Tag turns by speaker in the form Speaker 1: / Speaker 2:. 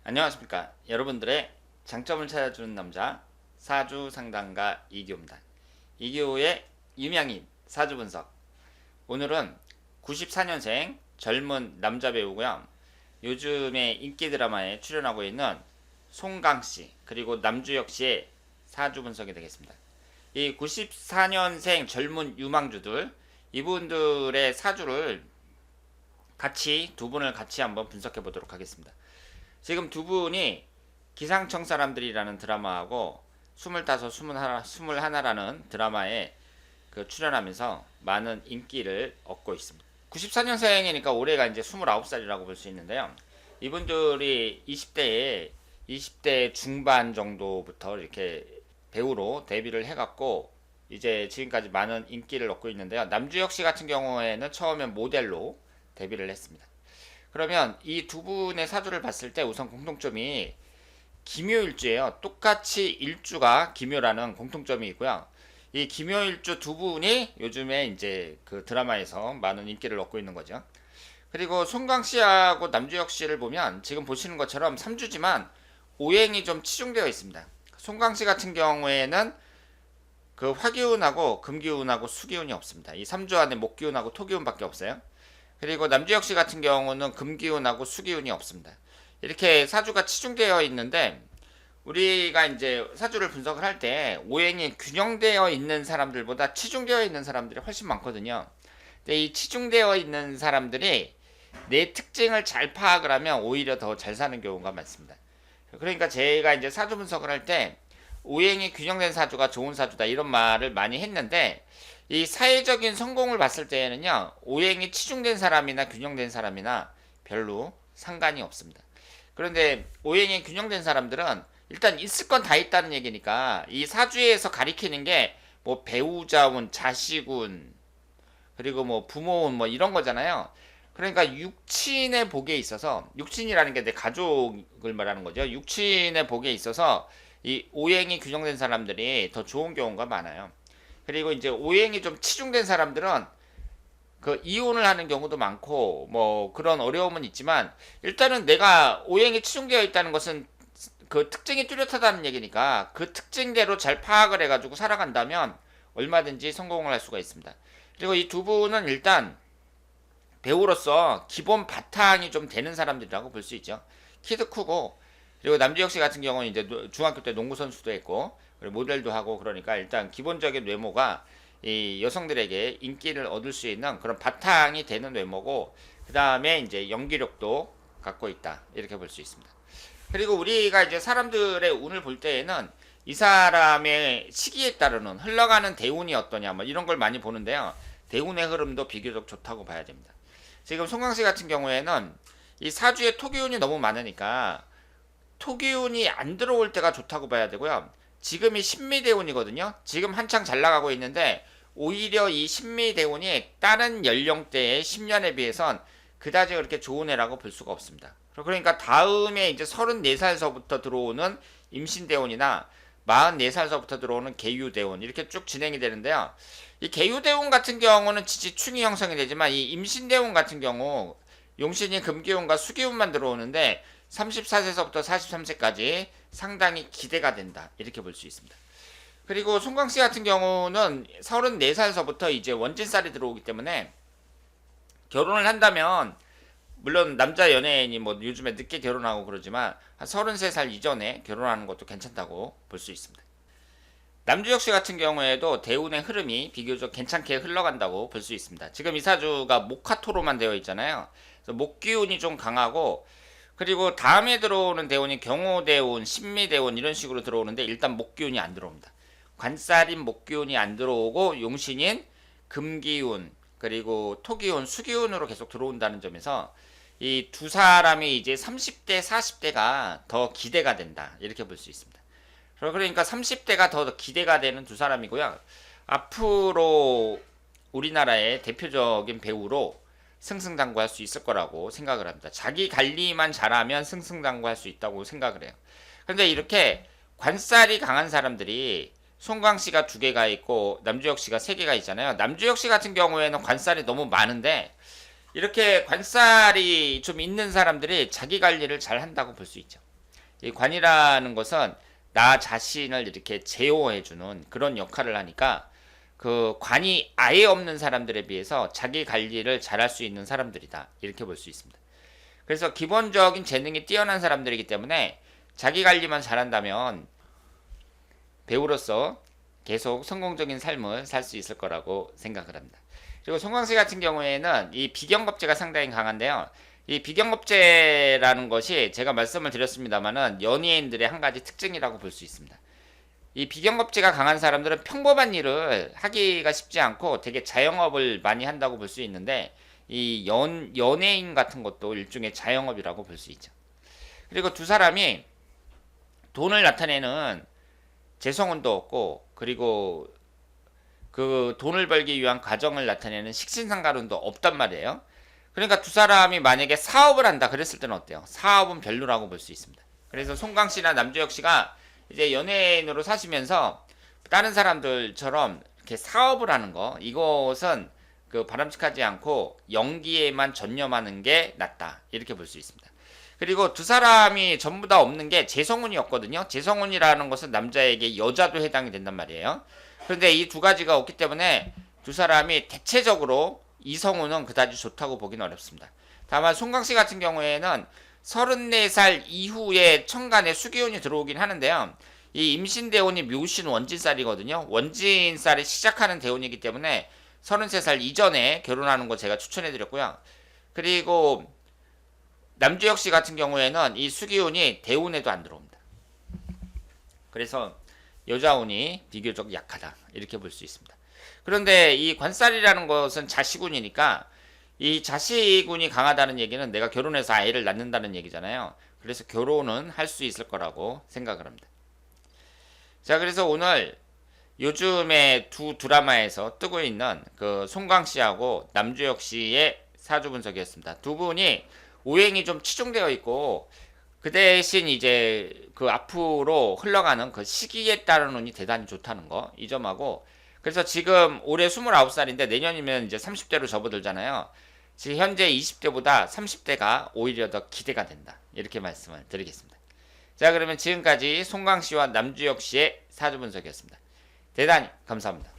Speaker 1: 안녕하십니까. 여러분들의 장점을 찾아주는 남자 사주 상담가 이기호입니다. 이기호의 유명인 사주 분석. 오늘은 94년생 젊은 남자 배우고요. 요즘에 인기 드라마에 출연하고 있는 송강씨 그리고 남주혁씨의 사주 분석이 되겠습니다. 이 94년생 젊은 유망주들, 이분들의 사주를 두 분을 같이 한번 분석해 보도록 하겠습니다. 지금 두 분이 기상청 사람들이라는 드라마하고 25, 21라는 드라마에 출연하면서 많은 인기를 얻고 있습니다. 94년생이니까 올해가 이제 29살이라고 볼 수 있는데요. 이분들이 20대 중반 정도부터 이렇게 배우로 데뷔를 해갖고 이제 지금까지 많은 인기를 얻고 있는데요. 남주혁 씨 같은 경우에는 처음엔 모델로 데뷔를 했습니다. 그러면 이 두 분의 사주를 봤을 때 우선 공통점이 기묘일주예요. 똑같이 일주가 기묘라는 공통점이 있고요. 이 기묘일주 두 분이 요즘에 이제 그 드라마에서 많은 인기를 얻고 있는 거죠. 그리고 송강 씨하고 남주혁 씨를 보면 지금 보시는 것처럼 3주지만 오행이 좀 치중되어 있습니다. 송강 씨 같은 경우에는 그 화기운하고 금기운하고 수기운이 없습니다. 이 3주 안에 목기운하고 토기운밖에 없어요. 그리고 남주혁 씨 같은 경우는 금기운하고 수기운이 없습니다. 이렇게 사주가 치중되어 있는데 우리가 이제 사주를 분석을 할 때 오행이 균형되어 있는 사람들보다 치중되어 있는 사람들이 훨씬 많거든요. 근데 이 치중되어 있는 사람들이 내 특징을 잘 파악을 하면 오히려 더 잘 사는 경우가 많습니다. 그러니까 제가 이제 사주 분석을 할 때 오행이 균형된 사주가 좋은 사주다 이런 말을 많이 했는데 이 사회적인 성공을 봤을 때에는요, 오행이 치중된 사람이나 균형된 사람이나 별로 상관이 없습니다. 그런데 오행이 균형된 사람들은 일단 있을 건 다 있다는 얘기니까 이 사주에서 가리키는 게 뭐 배우자운, 자식운, 그리고 뭐 부모운 뭐 이런 거잖아요. 그러니까 육친의 복에 있어서, 육친이라는 게 내 가족을 말하는 거죠. 육친의 복에 있어서 이 오행이 균형된 사람들이 더 좋은 경우가 많아요. 그리고 이제 오행이 좀 치중된 사람들은 그 이혼을 하는 경우도 많고 뭐 그런 어려움은 있지만 일단은 내가 오행이 치중되어 있다는 것은 그 특징이 뚜렷하다는 얘기니까 그 특징대로 잘 파악을 해가지고 살아간다면 얼마든지 성공을 할 수가 있습니다. 그리고 이 두 분은 일단 배우로서 기본 바탕이 좀 되는 사람들이라고 볼 수 있죠. 키도 크고, 그리고 남주혁 씨 같은 경우는 이제 중학교 때 농구 선수도 했고 그리고 모델도 하고, 그러니까 일단 기본적인 외모가 이 여성들에게 인기를 얻을 수 있는 그런 바탕이 되는 외모고, 그 다음에 이제 연기력도 갖고 있다 이렇게 볼 수 있습니다. 그리고 우리가 이제 사람들의 운을 볼 때에는 이 사람의 시기에 따르는 흘러가는 대운이 어떠냐 뭐 이런 걸 많이 보는데요. 대운의 흐름도 비교적 좋다고 봐야 됩니다. 지금 송강 씨 같은 경우에는 이 사주에 토기운이 너무 많으니까 토기운이 안 들어올 때가 좋다고 봐야 되고요. 지금이 신미대운이거든요. 지금 한창 잘 나가고 있는데 오히려 이 신미대운이 다른 연령대의 10년에 비해선 그다지 그렇게 좋은 해라고 볼 수가 없습니다. 그러니까 다음에 이제 34살서부터 들어오는 임신대운이나 44살서부터 들어오는 계유대운 이렇게 쭉 진행이 되는데요. 이 계유대운 같은 경우는 지지충이 형성이 되지만 이 임신대운 같은 경우 용신이 금기운과 수기운만 들어오는데 34세서부터 43세까지 상당히 기대가 된다 이렇게 볼 수 있습니다. 그리고 송강씨 같은 경우는 34살서부터 이제 원진살이 들어오기 때문에 결혼을 한다면, 물론 남자 연예인이 뭐 요즘에 늦게 결혼하고 그러지만 한 33살 이전에 결혼하는 것도 괜찮다고 볼 수 있습니다. 남주혁 씨 같은 경우에도 대운의 흐름이 비교적 괜찮게 흘러간다고 볼 수 있습니다. 지금 이 사주가 목화토로만 되어 있잖아요. 그래서 목기운이 좀 강하고, 그리고 다음에 들어오는 대운이 경호대운, 신미대운 이런 식으로 들어오는데 일단 목기운이 안 들어옵니다. 관살인 목기운이 안 들어오고 용신인 금기운, 그리고 토기운, 수기운으로 계속 들어온다는 점에서 이 두 사람이 이제 30대, 40대가 더 기대가 된다 이렇게 볼 수 있습니다. 그러니까 30대가 더 기대가 되는 두 사람이고요. 앞으로 우리나라의 대표적인 배우로 승승장구할 수 있을 거라고 생각을 합니다. 자기 관리만 잘하면 승승장구할 수 있다고 생각을 해요. 그런데 이렇게 관살이 강한 사람들이 송강 씨가 2개가 있고 남주혁 씨가 3개가 있잖아요. 남주혁 씨 같은 경우에는 관살이 너무 많은데 이렇게 관살이 좀 있는 사람들이 자기 관리를 잘 한다고 볼 수 있죠. 이 관이라는 것은 나 자신을 이렇게 제어해주는 그런 역할을 하니까 그 관이 아예 없는 사람들에 비해서 자기 관리를 잘할 수 있는 사람들이다. 이렇게 볼 수 있습니다. 그래서 기본적인 재능이 뛰어난 사람들이기 때문에 자기 관리만 잘한다면 배우로서 계속 성공적인 삶을 살 수 있을 거라고 생각을 합니다. 그리고 송광씨 같은 경우에는 이 비경겁제가 상당히 강한데요. 이 비경겁제라는 것이 제가 말씀을 드렸습니다만은 연예인들의 한 가지 특징이라고 볼 수 있습니다. 이 비경겁제가 강한 사람들은 평범한 일을 하기가 쉽지 않고 되게 자영업을 많이 한다고 볼 수 있는데 이 연예인 같은 것도 일종의 자영업이라고 볼 수 있죠. 그리고 두 사람이 돈을 나타내는 재성운도 없고 그리고 그 돈을 벌기 위한 과정을 나타내는 식신상간운도 없단 말이에요. 그러니까 두 사람이 만약에 사업을 한다 그랬을 때는 어때요? 사업은 별로라고 볼 수 있습니다. 그래서 송강 씨나 남주혁 씨가 이제 연예인으로 사시면서 다른 사람들처럼 이렇게 사업을 하는 거 이것은 그 바람직하지 않고 연기에만 전념하는 게 낫다 이렇게 볼 수 있습니다. 그리고 두 사람이 전부 다 없는 게 재성운이었거든요. 재성운이라는 것은 남자에게 여자도 해당이 된단 말이에요. 그런데 이 두 가지가 없기 때문에 두 사람이 대체적으로 이성운은 그다지 좋다고 보기는 어렵습니다. 다만 송강씨 같은 경우에는 34살 이후에 천간에 수기운이 들어오긴 하는데요. 이 임신대운이 묘신 원진살이거든요. 원진살이 시작하는 대운이기 때문에 33살 이전에 결혼하는 거 제가 추천해드렸고요. 그리고 남주혁 씨 같은 경우에는 이 수기운이 대운에도 안 들어옵니다. 그래서 여자운이 비교적 약하다 이렇게 볼 수 있습니다. 그런데 이 관살이라는 것은 자식운이니까 이 자식운이 강하다는 얘기는 내가 결혼해서 아이를 낳는다는 얘기잖아요. 그래서 결혼은 할 수 있을 거라고 생각을 합니다. 자, 그래서 오늘 요즘에 두 드라마에서 뜨고 있는 그 송강 씨하고 남주혁 씨의 사주 분석이었습니다. 두 분이 오행이 좀 치중되어 있고 그 대신 이제 그 앞으로 흘러가는 그 시기에 따른 운이 대단히 좋다는 거 이 점하고 그래서 지금 올해 29살인데 내년이면 이제 30대로 접어들잖아요. 지금 현재 20대보다 30대가 오히려 더 기대가 된다. 이렇게 말씀을 드리겠습니다. 자, 그러면 지금까지 송강 씨와 남주혁 씨의 사주 분석이었습니다. 대단히 감사합니다.